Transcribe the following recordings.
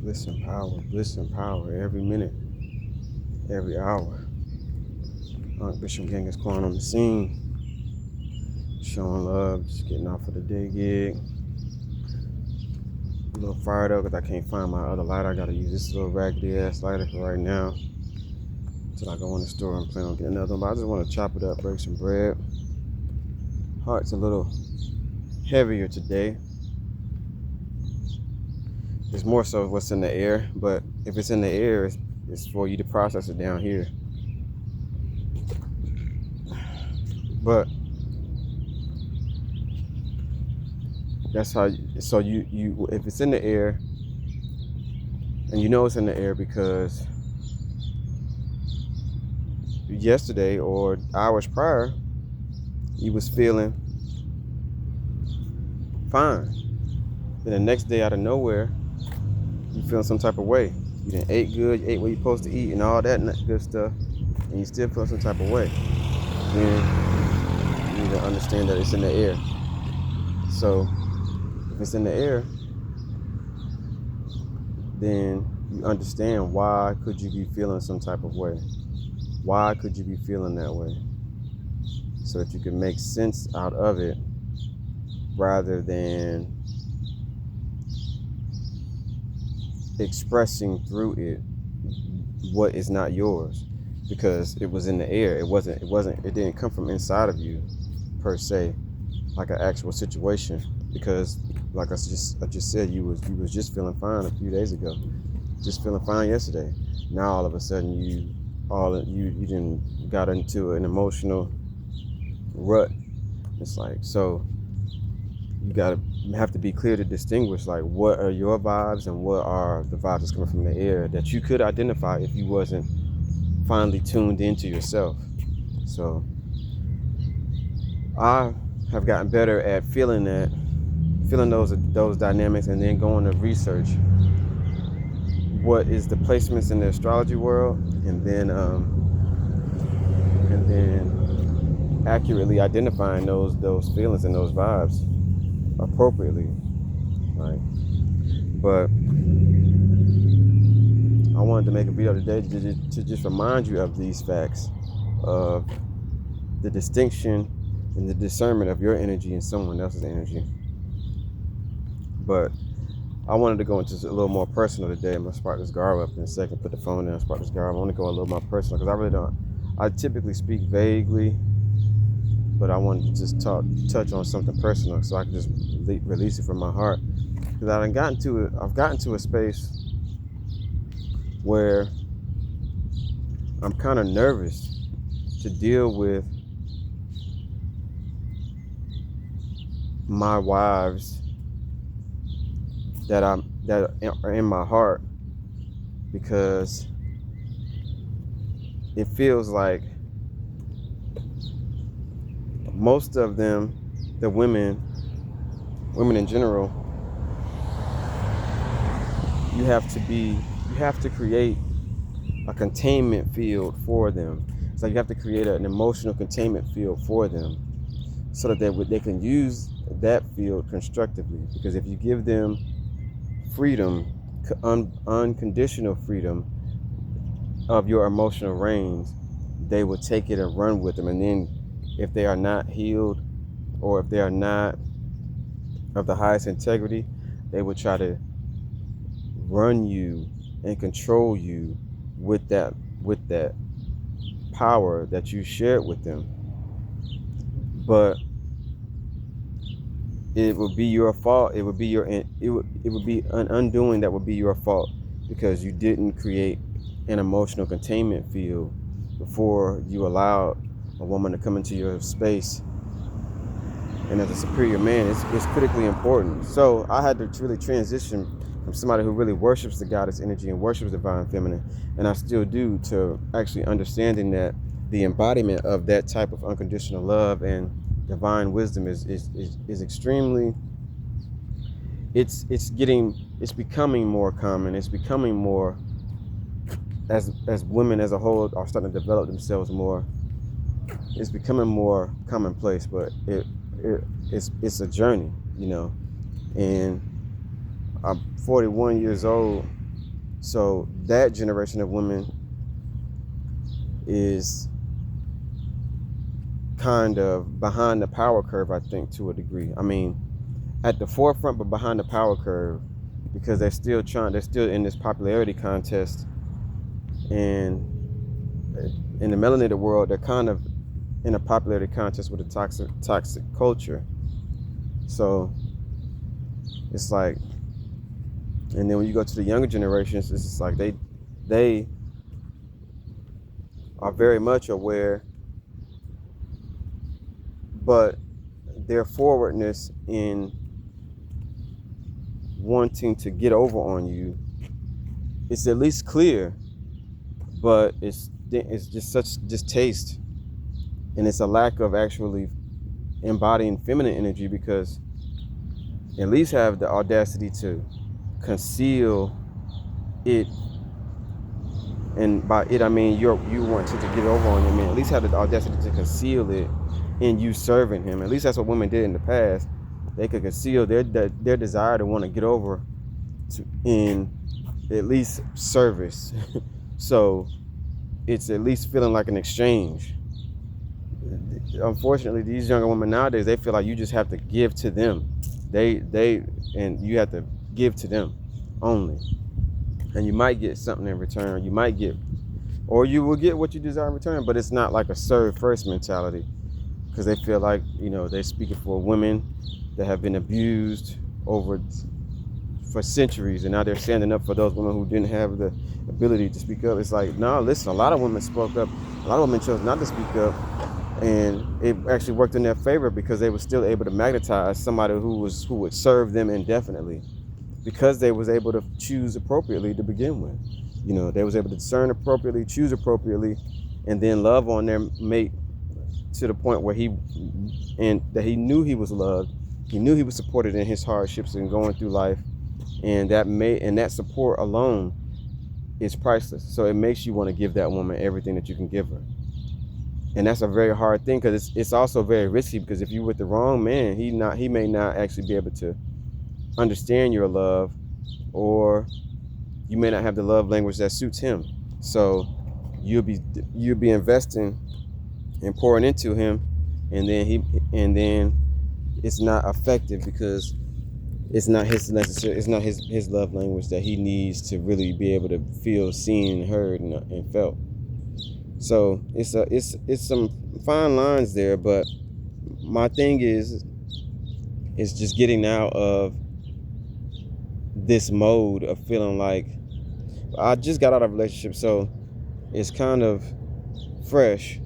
Bliss and power every minute, every hour. AnkhBishop gang is calling on the scene, showing love, just getting off of the day gig. A little fired up because I can't find my other lighter. I gotta use this little raggedy ass lighter for right now until I go in the store and plan on getting another one. But I just want to chop it up, break some bread. Heart's a little heavier today. It's more so what's in the air, but if it's in the air, it's for you to process it down here. But that's how. So you if it's in the air, and you know it's in the air because yesterday or hours prior, you was feeling fine. Then the next day, out of nowhere, you feeling some type of way. You done ate good, you ate what you're supposed to eat, and all that good stuff, and you still feel some type of way. Then you need to understand that it's in the air. So if it's in the air, then you understand why could you be feeling some type of way. Why could you be feeling that way? So that you can make sense out of it rather than expressing through it what is not yours, because it was in the air. It didn't come from inside of you per se, like an actual situation, because like I just said, you was just feeling fine a few days ago, just feeling fine yesterday. Now all of a sudden you didn't got into an emotional rut. It's like, so you have to be clear to distinguish, like, what are your vibes and what are the vibes that's coming from the air that you could identify if you wasn't finally tuned into yourself. So I have gotten better at feeling those dynamics, and then going to research what is the placements in the astrology world, and then accurately identifying those feelings and those vibes appropriately, right? But I wanted to make a video today to just remind you of these facts, of the distinction and the discernment of your energy and someone else's energy. But I wanted to go into a little more personal today. I'm gonna spark this garb up in a second, put the phone down, spark this garb. I want to go a little more personal because I really don't. I typically speak vaguely, but I wanted to just touch on something personal so I can just release it from my heart. Because I've gotten to a space where I'm kind of nervous to deal with my wives that are in my heart, because it feels like most of them, the women in general, you have to create a containment field for them. It's like you have to create an emotional containment field for them so that they can use that field constructively. Because if you give them freedom, unconditional freedom of your emotional range, they will take it and run with them. And then if they are not healed, or if they are not of the highest integrity, they will try to run you and control you with that power that you shared with them. But it would be your fault. It would be an undoing that would be your fault, because you didn't create an emotional containment field before you allowed a woman to come into your space. And as a superior man, it's critically important. So I had to really transition from somebody who really worships the goddess energy and worships divine feminine, and I still do, to actually understanding that the embodiment of that type of unconditional love and divine wisdom is extremely, it's becoming more common. It's becoming more, as women as a whole are starting to develop themselves more, it's becoming more commonplace. But it's a journey, you know. And I'm 41 years old, So that generation of women is kind of behind the power curve, I think, to a degree. I mean, at the forefront, but behind the power curve, because they're still in this popularity contest. And in the melanated world, they're kind of in a popularity contest with a toxic culture. So it's like, and then when you go to the younger generations, it's just like they are very much aware, but their forwardness in wanting to get over on you, it's at least clear, but it's just such distaste, and it's a lack of actually embodying feminine energy, because at least have the audacity to conceal it. And by it, I mean you wanting to get over on him, and at least have the audacity to conceal it in you serving him. At least that's what women did in the past. They could conceal their desire to want to get over in at least service. So it's at least feeling like an exchange. Unfortunately, these younger women nowadays, they feel like you just have to give to them. And you have to give to them only. And you might get something in return. Or you will get what you desire in return, but it's not like a serve first mentality, because they feel like, they're speaking for women that have been abused for centuries, and now they're standing up for those women who didn't have the ability to speak up. It's like, no, listen, a lot of women spoke up. A lot of women chose not to speak up, and it actually worked in their favor, because they were still able to magnetize somebody who would serve them indefinitely, because they was able to choose appropriately to begin with. They was able to discern appropriately, choose appropriately, and then love on their mate to the point where he knew he was loved. He knew he was supported in his hardships and going through life, and that support alone is priceless. So it makes you want to give that woman everything that you can give her. And that's a very hard thing, because it's also very risky, because if you're with the wrong man, he may not actually be able to understand your love, or you may not have the love language that suits him. So you'll be investing and pouring into him, and then it's not effective, because it's not his love language that he needs to really be able to feel seen, heard, and felt. So it's some fine lines there, but my thing is just getting out of this mode of feeling like I just got out of a relationship, so it's kind of fresh,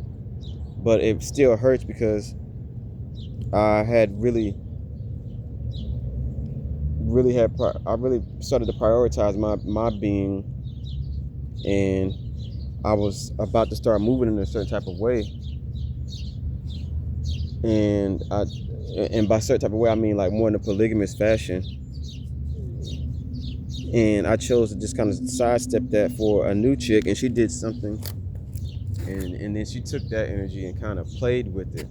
but it still hurts, because I had really started to prioritize my being, and I was about to start moving in a certain type of way, and by certain type of way, I mean like more in a polygamous fashion. And I chose to just kind of sidestep that for a new chick, and she did something, and then she took that energy and kind of played with it,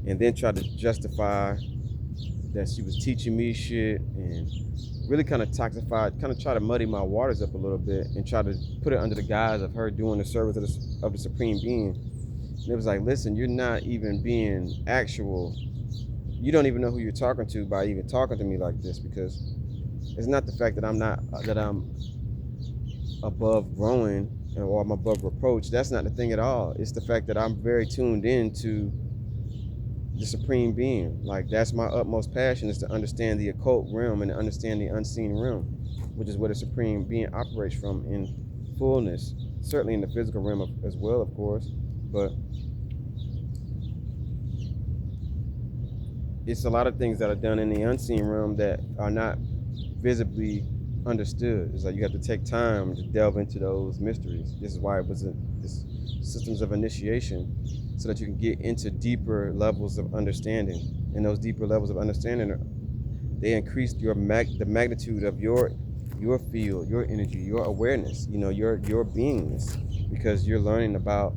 and then tried to justify that she was teaching me shit, and really kind of tried to muddy my waters up a little bit, and try to put it under the guise of her doing the service of the Supreme Being. And it was like, listen, you're not even being actual. You don't even know who you're talking to by even talking to me like this, because it's not the fact that I'm above growing or I'm above reproach. That's not the thing at all. It's the fact that I'm very tuned in to the Supreme Being. Like, that's my utmost passion, is to understand the occult realm and to understand the unseen realm, which is where the Supreme Being operates from in fullness. Certainly in the physical realm as well, of course, but it's a lot of things that are done in the unseen realm that are not visibly understood. It's like you have to take time to delve into those mysteries. This is why it was this systems of initiation, so that you can get into deeper levels of understanding. And those deeper levels of understanding, they increase the magnitude of your field, your energy, your awareness, your beingness, because you're learning about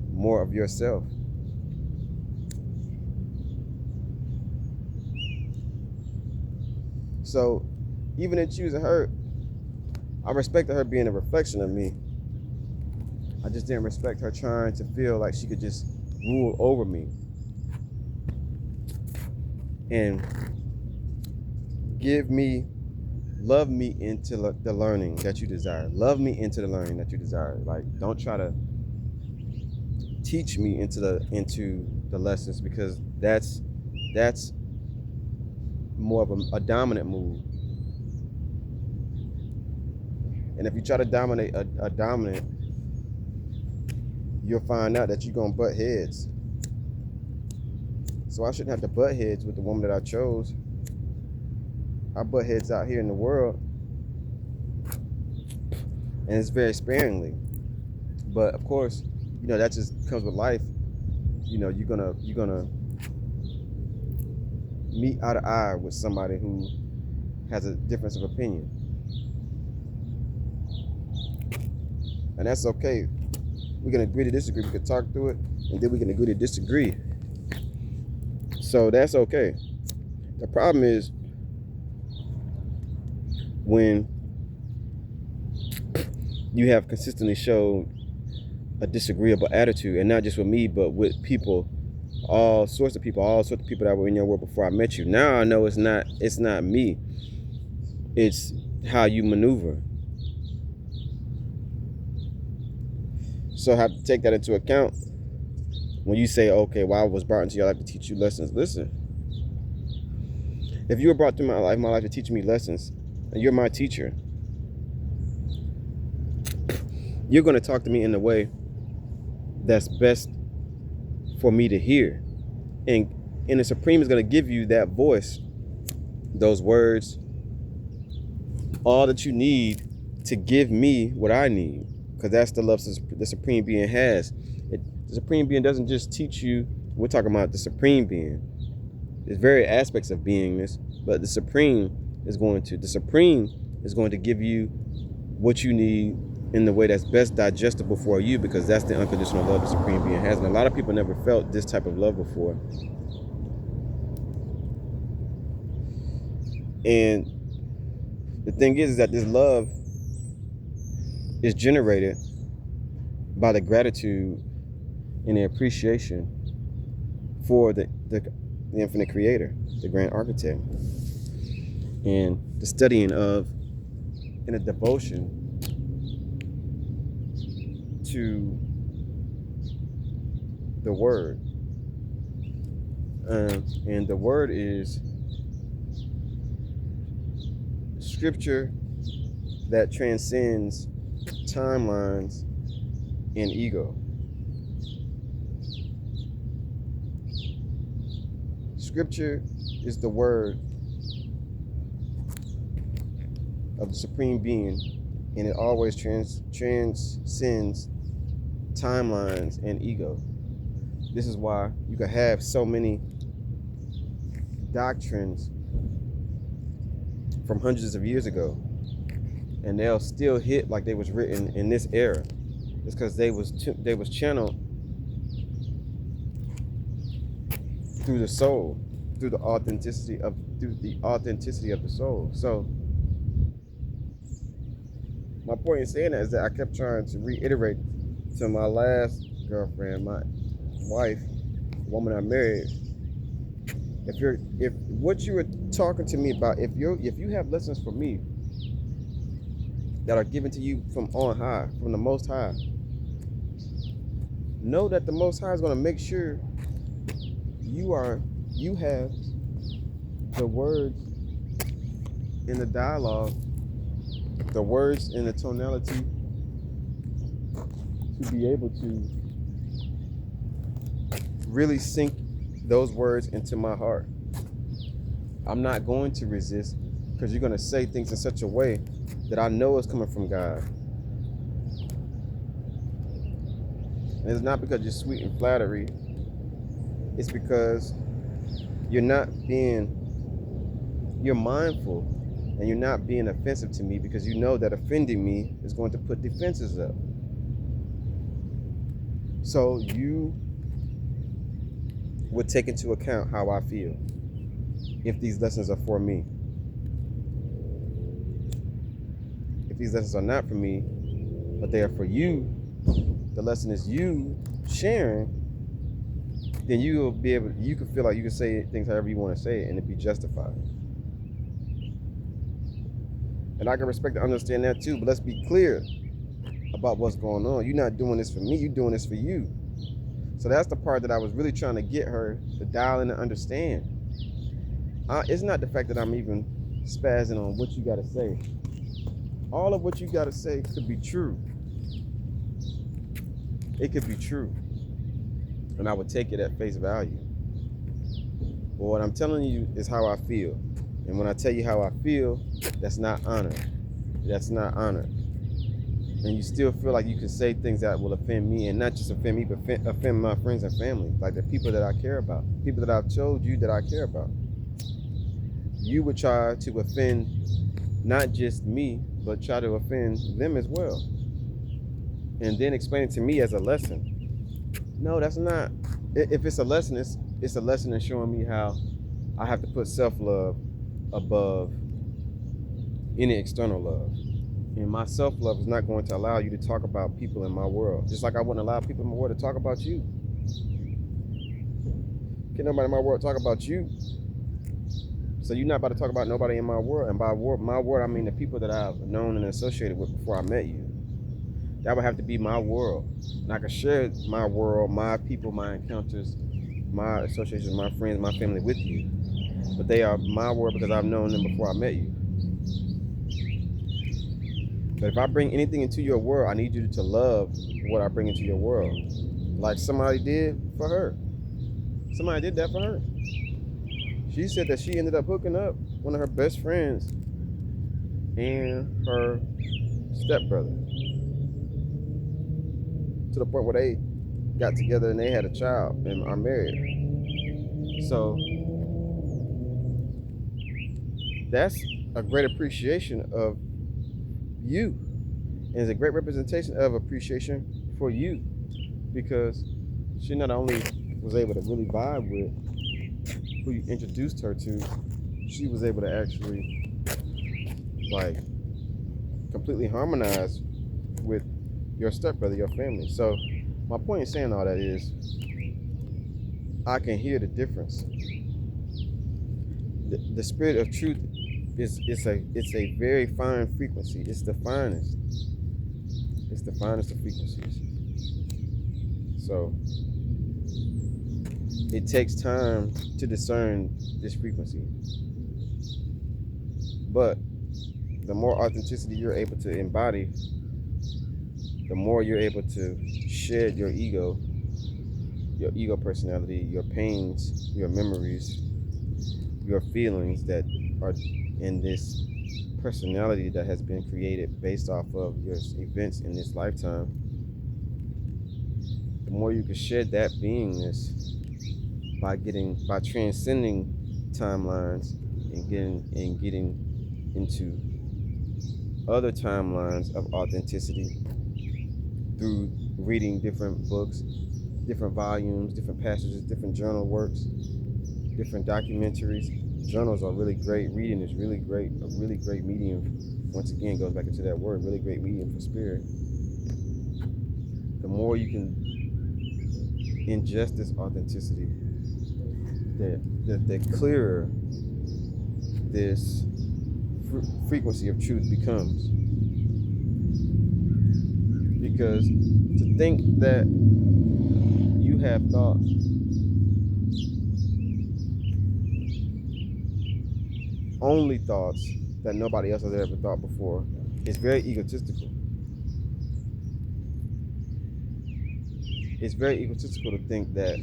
more of yourself. So even in choosing her, I respected her being a reflection of me. I just didn't respect her trying to feel like she could just rule over me and love me into the learning that you desire. Love me into the learning that you desire. Like, don't try to teach me into the lessons, because that's more of a dominant move. And if you try to dominate a dominant, you'll find out that you're gonna butt heads. So I shouldn't have to butt heads with the woman that I chose. I butt heads out here in the world, and it's very sparingly. But of course, that just comes with life. You're gonna meet eye to eye with somebody who has a difference of opinion, and that's okay. We can agree to disagree. We can talk through it, and then we can agree to disagree. So that's okay. The problem is when you have consistently showed a disagreeable attitude, and not just with me, but with people, all sorts of people that were in your world before I met you. Now I know it's not me. It's how you maneuver. So I have to take that into account when you say, okay, well, I was brought into your life to teach you lessons. Listen, if you were brought through my life to teach me lessons, and you're my teacher, you're going to talk to me in the way that's best for me to hear. And the Supreme is going to give you that voice, those words, all that you need to give me what I need. Because that's the love the Supreme Being has. The Supreme Being doesn't just teach you. We're talking about the Supreme Being. There's various aspects of beingness, but the Supreme is going to give you what you need in the way that's best digestible for you, because that's the unconditional love the Supreme Being has. And a lot of people never felt this type of love before. And the thing is that this love is generated by the gratitude and the appreciation for the infinite creator, the grand architect, and the studying of and a devotion to the word. And the word is scripture that transcends timelines and ego. Scripture is the word of the Supreme Being, and it always transcends timelines and ego. This is why you can have so many doctrines from hundreds of years ago, and they'll still hit like they was written in this era. It's because they was channeled through the soul, through the authenticity of the soul. So my point in saying that is that I kept trying to reiterate to my last girlfriend, my wife, the woman I married, if what you were talking to me about, if you have lessons from me that are given to you from on high, from the Most High, know that the Most High is going to make sure you have the words in the dialogue, the words in the tonality to be able to really sink those words into my heart. I'm not going to resist, because you're going to say things in such a way that I know is coming from God. And it's not because you're sweet and flattery. It's because you're mindful, and you're not being offensive to me, because you know that offending me is going to put defenses up. So you would take into account how I feel if these lessons are for me. If these lessons are not for me, but they are for you, the lesson is you sharing, then you will be able, you can feel like you can say things however you want to say it and it be justified. And I can respect and understand that too, but let's be clear about what's going on. You're not doing this for me, you're doing this for you. So that's the part that I was really trying to get her to dial in and understand. It's not the fact that I'm even spazzing on what you got to say. All of what you got to say could be true. It could be true. And I would take it at face value. But what I'm telling you is how I feel. And when I tell you how I feel, that's not honor. That's not honor. And you still feel like you can say things that will offend me, and not just offend me, but offend my friends and family, like the people that I care about, people that I've told you that I care about. You would try to offend not just me, but try to offend them as well. And then explain it to me as a lesson. No, that's not. If it's a lesson, it's a lesson in showing me how I have to put self-love above any external love. And my self-love is not going to allow you to talk about people in my world. Just like I wouldn't allow people in my world to talk about you. Can't nobody in my world talk about you. So you're not about to talk about nobody in my world. And by my world, I mean the people that I've known and associated with before I met you. That would have to be my world. And I can share my world, my people, my encounters, my associations, my friends, my family with you. But they are my world because I've known them before I met you. But if I bring anything into your world, I need you to love what I bring into your world. Like somebody did for her. Somebody did that for her. She said that she ended up hooking up one of her best friends and her stepbrother. To the point where they got together and they had a child and are married. So that's a great appreciation of you. And it's a great representation of appreciation for you, because she not only was able to really vibe with who you introduced her to, she was able to actually like completely harmonize with your stepbrother, your family. So my point in saying all that is I can hear the difference. The spirit of truth it's a very fine frequency. It's the finest. It's the finest of frequencies. So it takes time to discern this frequency. But the more authenticity you're able to embody, the more you're able to shed your ego personality, your pains, your memories, your feelings that are in this personality that has been created based off of your events in this lifetime. The more you can shed that beingness by transcending timelines and getting into other timelines of authenticity through reading different books, different volumes, different passages, different journal works, different documentaries. Journals are really great. Reading is really great. A really great medium. Once again, goes back into that word. Really great medium for spirit. The more you can ingest this authenticity, the clearer this frequency of truth becomes. Because to think that you have thoughts only thoughts that nobody else has ever thought before is very egotistical. It's very egotistical to think that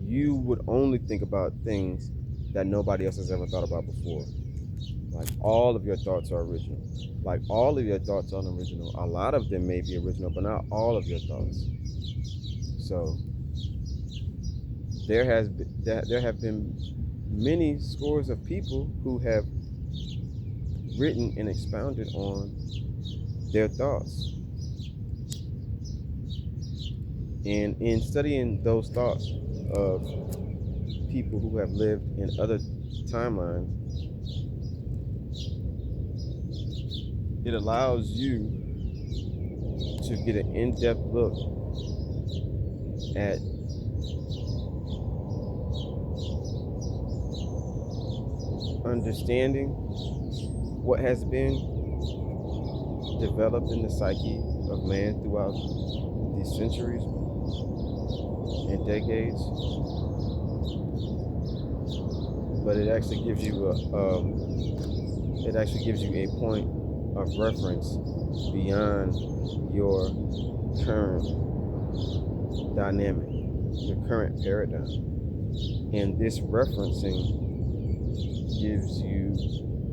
you would only think about things that nobody else has ever thought about before. Like all of your thoughts are original. Like all of your thoughts are original. A lot of them may be original, but not all of your thoughts. So there have been many scores of people who have written and expounded on their thoughts. And in studying those thoughts of people who have lived in other timelines, it allows you to get an in-depth look at understanding what has been developed in the psyche of man throughout these centuries and decades. But it actually gives you a point of reference beyond your current dynamic, your current paradigm. And this referencing gives you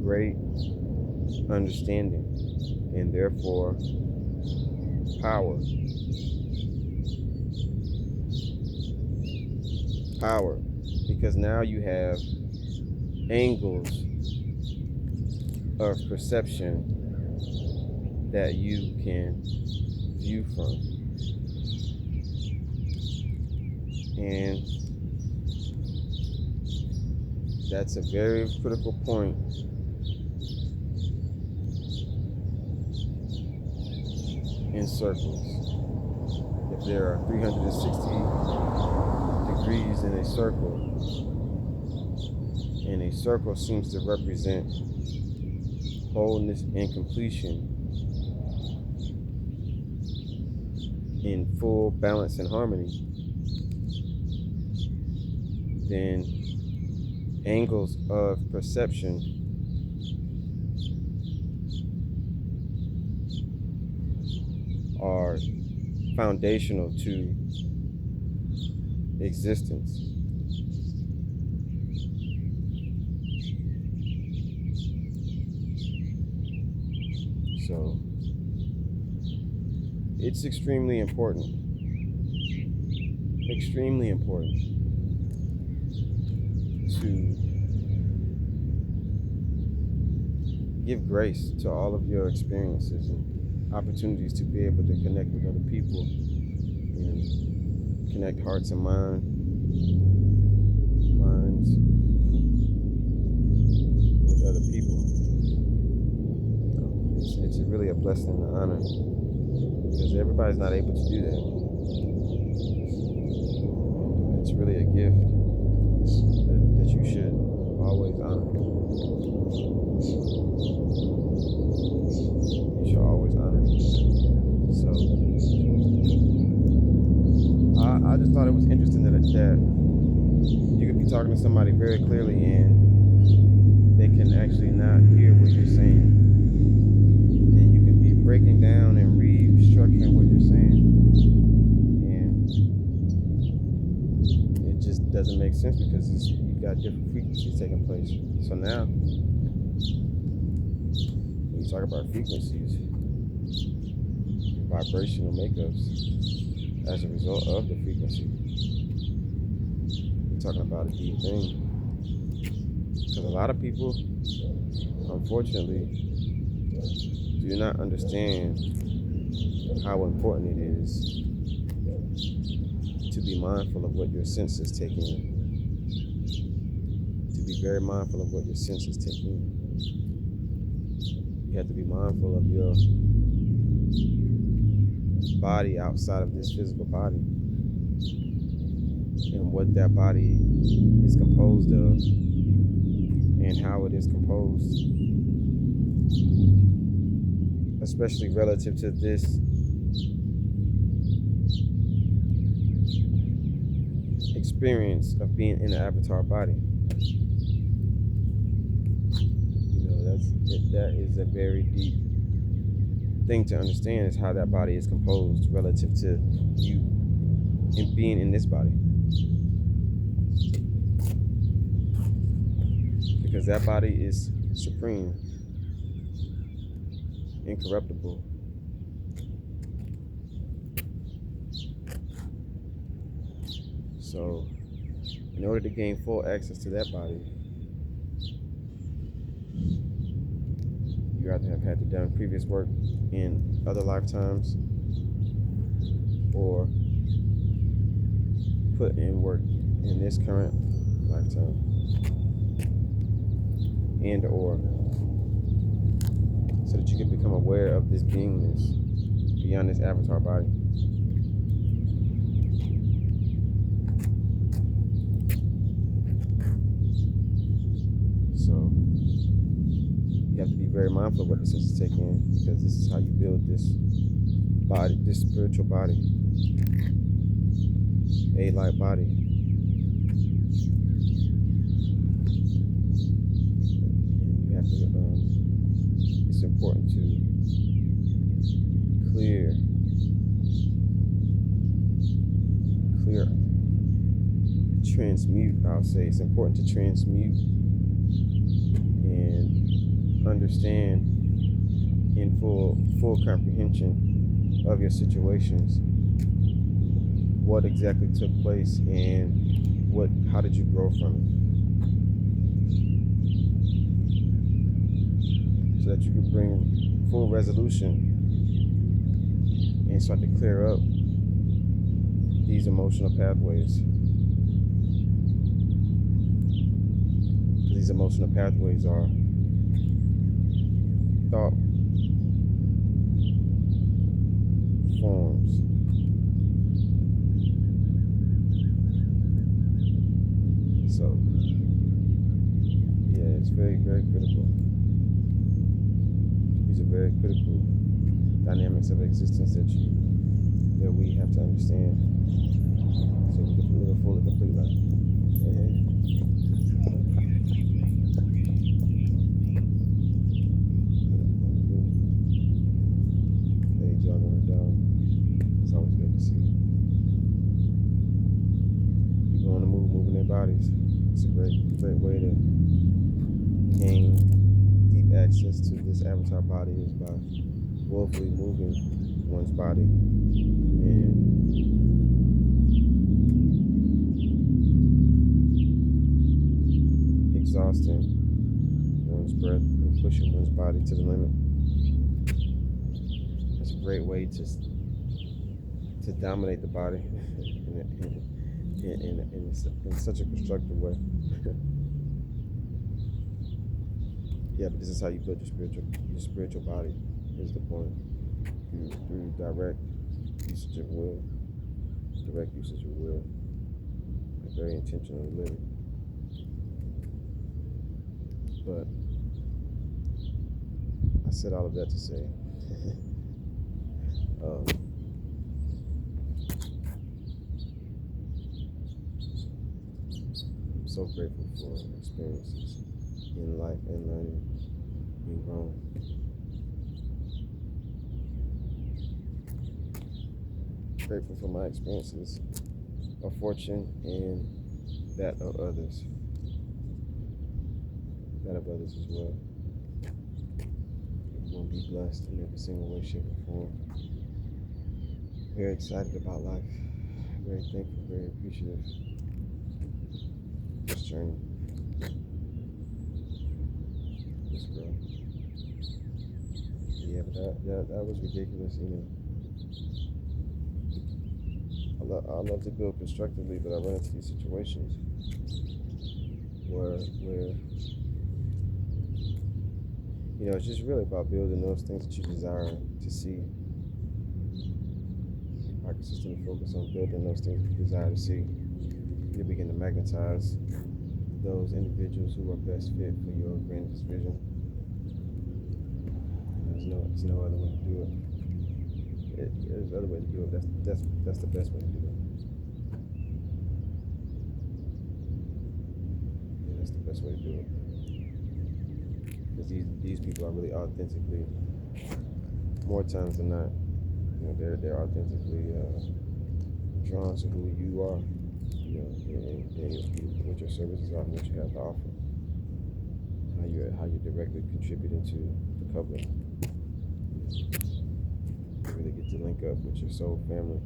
great understanding and therefore power. Power, because now you have angles of perception that you can view from. And that's a very critical point in circles. If there are 360 degrees in a circle, and a circle seems to represent wholeness and completion in full balance and harmony, then angles of perception are foundational to existence. So it's extremely important to give grace to all of your experiences and opportunities to be able to connect with other people and connect hearts and minds with other people. It's really a blessing and an honor, because everybody's not able to do that. It's really a gift that you should always honor. You should always honor. So I just thought it was interesting that you could be talking to somebody very clearly and they can actually not hear what you're saying. And you can be breaking down and restructuring what you're saying. And it just doesn't make sense because you've got different frequencies taking place. So now, when you talk about frequencies, vibrational makeups, as a result of the frequency, we're talking about a deep thing. Because a lot of people, unfortunately, do not understand how important it is to be mindful of what your senses take in. To be very mindful of what your senses take in. You have to be mindful of your body outside of this physical body and what that body is composed of and how it is composed, especially relative to this experience of being in an avatar body. That is a very deep thing to understand, is how that body is composed relative to you in being in this body. Because that body is supreme, incorruptible. So, in order to gain full access to that body, you either have had to done previous work in other lifetimes or put in work in this current lifetime, and or so that you can become aware of this beingness beyond this avatar body. So you have to be very mindful of what the senses take in, because this is how you build this body, this spiritual body, a light body. And you have to, it's important to transmute. I'll say it's important to transmute and understand in full comprehension of your situations what exactly took place and how did you grow from it, so that you can bring full resolution and start to clear up these emotional pathways. These emotional pathways are thought forms. So, yeah, it's very, very critical. These are very critical dynamics of existence that we have to understand, so we can live a full and complete life. Hey, jogging her down. It's always good to see people on the move, moving their bodies. It's a great way to gain deep access to this avatar body, is by willfully moving one's body and exhausting one's breath and pushing one's body to the limit. It's a great way to dominate the body in such a constructive way. Yeah, but this is how you build your spiritual body, is the point. Through direct usage of will, and very intentionally living. But I said all of that to say, I'm so grateful for experiences in life and learning and growing. Grateful for my experiences of fortune and that of others as well. Everyone be blessed in every single way, shape, or form. Very excited about life. Very thankful, very appreciative of this journey, this growth. Yeah, but that was ridiculous, you know. I love to build constructively, but I run into these situations where you know, it's just really about building those things that you desire to see. I consistently focus on building those things that you desire to see. You begin to magnetize those individuals who are best fit for your grandest vision. There's no other way to do it. There's other way to do it. That's the best way to do it. Yeah, that's the best way to do it. Because these people are really authentically, more times than not, you know, they're authentically drawn to who you are, you know, and what your services are, and what you have to offer, how you're directly contributing to the public. You really get to link up with your soul family.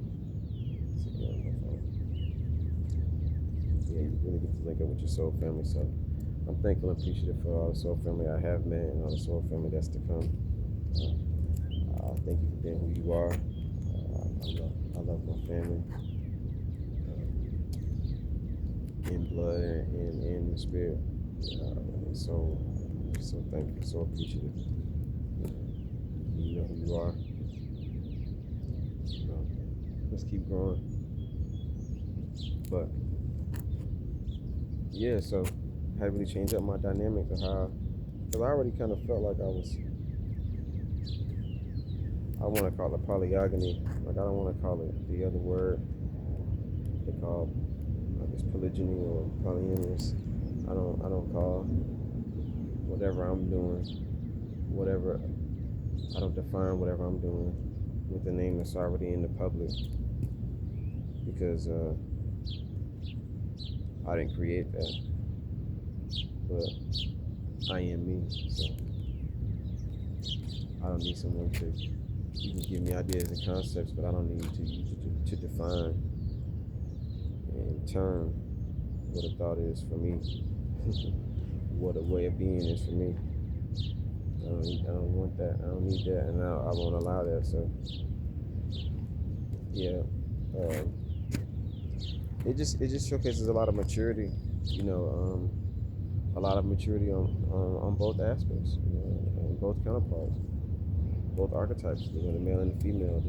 Yeah, you really get to link up with your soul family. So I'm thankful and appreciative for all the soul family I have met and all the soul family that's to come. Thank you for being who you are. I love my family, in blood and in spirit. So thankful, so appreciative. know who you are. Let's keep growing. But yeah, so I had to really change up my dynamic of how, because I already kind of felt like I want to call it polyogamy. Like I don't want to call it the other word they call, I guess, polygyny or polyamorous. I don't call whatever I'm doing, whatever, I don't define whatever I'm doing with the name that's already in the public, because I didn't create that, but I am me. So I don't need someone to, you can give me ideas and concepts, but I don't need to use it to define and term what a thought is for me, what a way of being is for me. I don't want that. I don't need that, and I won't allow that. So yeah, it just showcases a lot of maturity, a lot of maturity on both aspects, on both counterparts, both archetypes, the male and the female.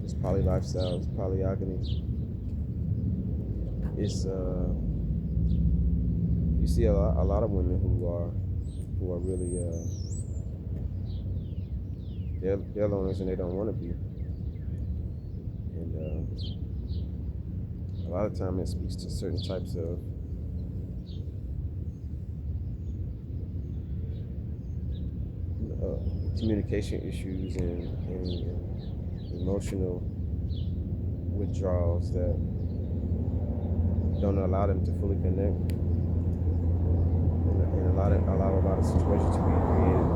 This poly lifestyle, this polyogamy. It's you see a lot of women who are really they're loners and they don't want to be, and a lot of time it speaks to certain types of communication issues and emotional withdrawals that don't allow them to fully connect, and allow a lot of situations to be created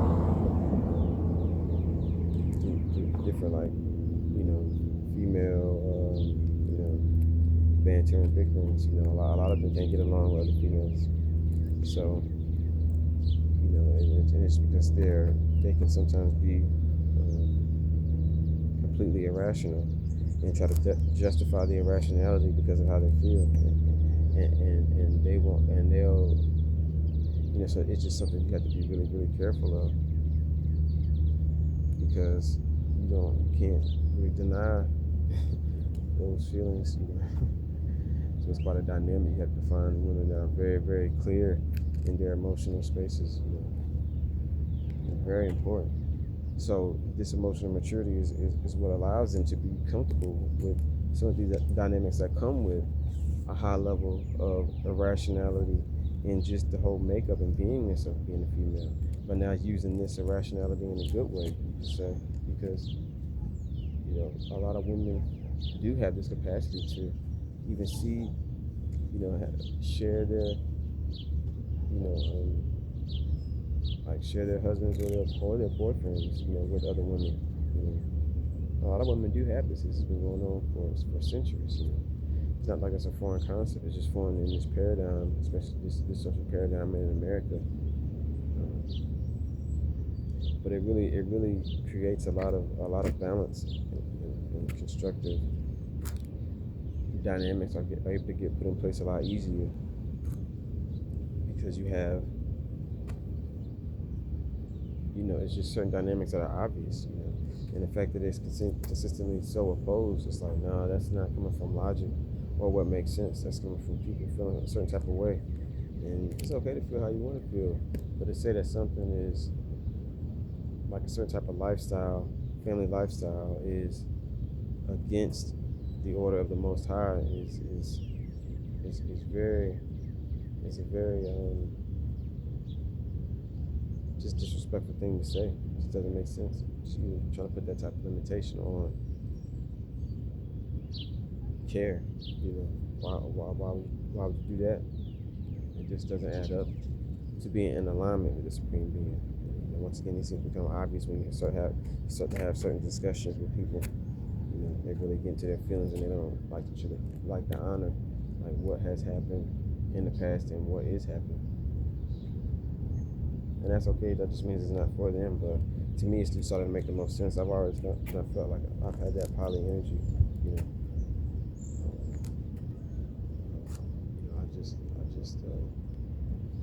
through different, like, female banter and bickerings. A lot of them can't get along with other females, so and it's because they can sometimes be completely irrational and try to justify the irrationality because of how they feel, and they won't, and they'll, so it's just something you have to be really, really careful of, because you can't really deny those feelings, So it's quite a dynamic. You have to find women that are very, very clear in their emotional spaces, very important. So this emotional maturity is what allows them to be comfortable with some of these dynamics that come with a high level of irrationality in just the whole makeup and beingness of being a female. But now using this irrationality in a good way, you could say, because a lot of women do have this capacity to even see, share their, like share their husbands or their boyfriends, with other women. A lot of women do have this. This has been going on for centuries. It's not like it's a foreign concept. It's just foreign in this paradigm, especially this social paradigm in America. But it really creates a lot of balance and constructive dynamics are able to get put in place a lot easier, because you have, it's just certain dynamics that are obvious, and the fact that it's consistently so opposed, it's like, no, that's not coming from logic or what makes sense. That's coming from people feeling a certain type of way, and it's okay to feel how you want to feel, but to say that something is like a certain type of lifestyle, family lifestyle, is against the order of the Most High is a very just disrespectful thing to say. It just doesn't make sense. You're trying to put that type of limitation on care. Why would you do that? It just doesn't add up to being in alignment with the Supreme Being. And once again, these things become obvious when you start to have certain discussions with people. They really get into their feelings, and they don't like to honor like what has happened in the past and what is happening. And that's okay. That just means it's not for them. But to me, it's just starting to make the most sense. I've always felt like I've had that poly energy. I just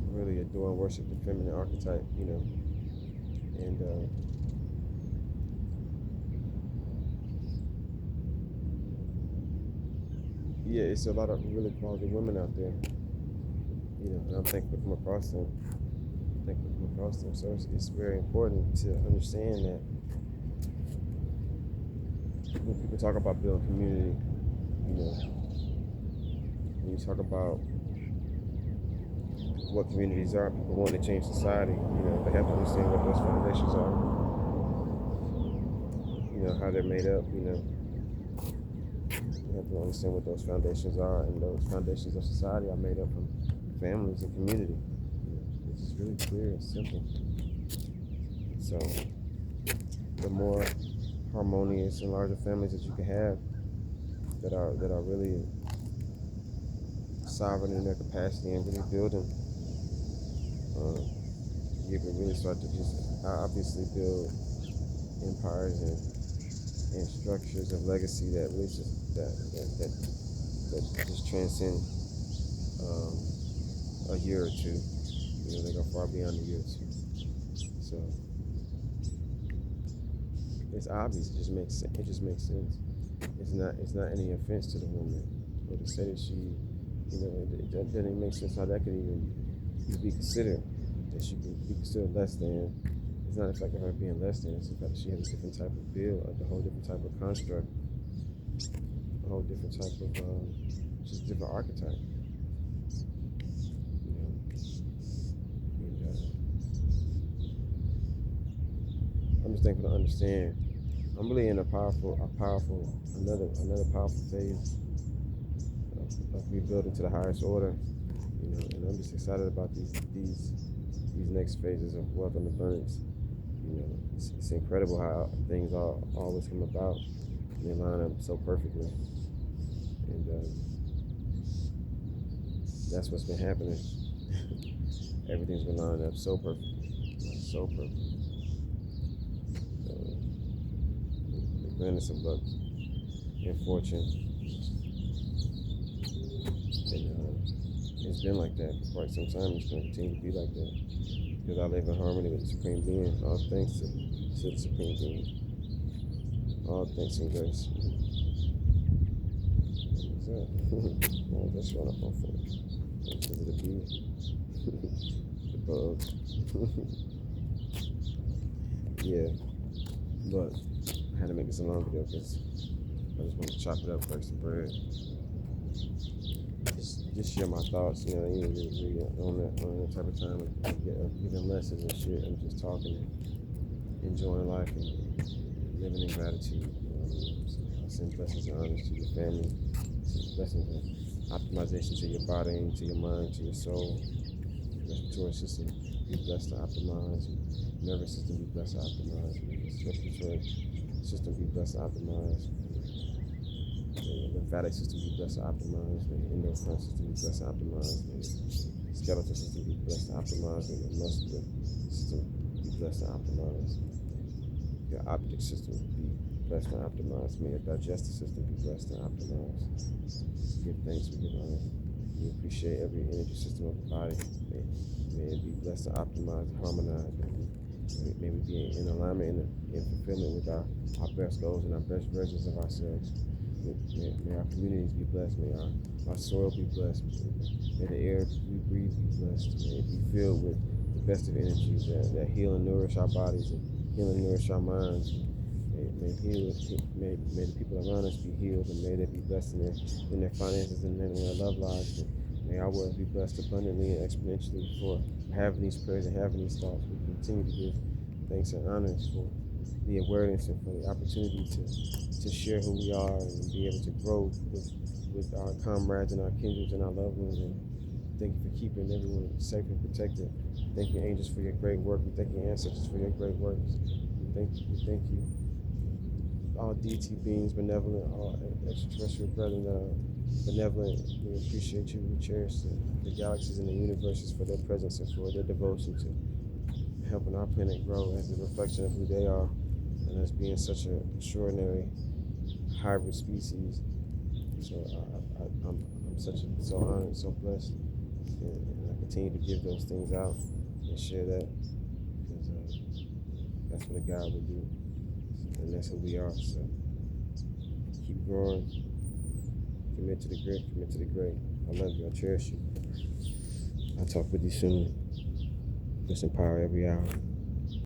really adore and worship the feminine archetype. And it's a lot of really quality women out there, and I'm thankful to come across them. So it's very important to understand that when people talk about building community, when you talk about what communities are, people want to change society, they have to understand what those foundations are, how they're made up, you have to understand what those foundations are, and those foundations of society are made up from families and community. It's just really clear and simple. So the more harmonious and larger families that you can have that are really sovereign in their capacity and really building, you can really start to just obviously build empires and structures of legacy that really that just transcend a year or two. They go far beyond a year or two. So it's obvious. It just makes sense. It's not any offense to the woman, or to say that she, it doesn't even make sense how that could even be considered, that she can be considered less than. It's not the fact of her being less than. It's the fact that she has a different type of build, a whole different type of construct, a whole different type of just a different archetype. I'm just thankful to understand. I'm really in another powerful phase of rebuilding to the highest order, and I'm just excited about these next phases of wealth and abundance. It's incredible how things always come about, and they line up so perfectly, and that's what's been happening. Everything's been lining up so perfectly, so perfect. The grandness of luck and fortune, and it's been like that for quite some time. It's going to continue to be like that because I live in harmony with the Supreme Being. All thanks to the Supreme Being. All thanks and grace. What's that? Oh, that's showing up on phone. Because of the bee, the bug. Yeah, but I had to make this a long video because I just want to chop it up, break some bread. Just share my thoughts, really on that type of time of giving lessons and shit, and just talking and enjoying life and living in gratitude. I send blessings and honors to your family, blessings and optimization to your body, to your mind, to your soul. Respiratory system be blessed to optimize. Nervous system be blessed to optimize. Respiratory system be blessed to optimize. The lymphatic system be blessed to optimize. The endocrine system be blessed to optimize. The skeletal system be blessed to optimize. And the muscular system be blessed to optimize. Your optic system be blessed to optimize. May your digestive system be blessed to optimize. Give thanks, we give honor. We appreciate every energy system of the body. May it be blessed to optimize and harmonize. May we be in alignment and in fulfillment with our best goals and our best versions of ourselves. May our communities be blessed. May our soil be blessed. May the air we breathe be blessed. May it be filled with the best of energies that heal and nourish our bodies and heal and nourish our minds. May the people around us be healed, and may they be blessed in their finances and in their love lives. And may our world be blessed abundantly and exponentially for having these prayers and having these thoughts. We continue to give thanks and honors for the awareness and for the opportunity to share who we are and be able to grow with our comrades and our kindreds and our loved ones. And thank you for keeping everyone safe and protected. Thank you, angels, for your great work. We thank you, ancestors, for your great works. We thank you. All DT beings, benevolent, all extraterrestrial brethren that are benevolent. We appreciate you. We cherish the galaxies and the universes for their presence and for their devotion to helping our planet grow as a reflection of who they are, and as being such an extraordinary hybrid species. So I'm so honored, so blessed, and I continue to give those things out and share that because that's what a God would do. And that's who we are. So keep growing, commit Commit to the great. Commit to the great. I love you. I cherish you. I'll talk with you soon. Listen, power every hour.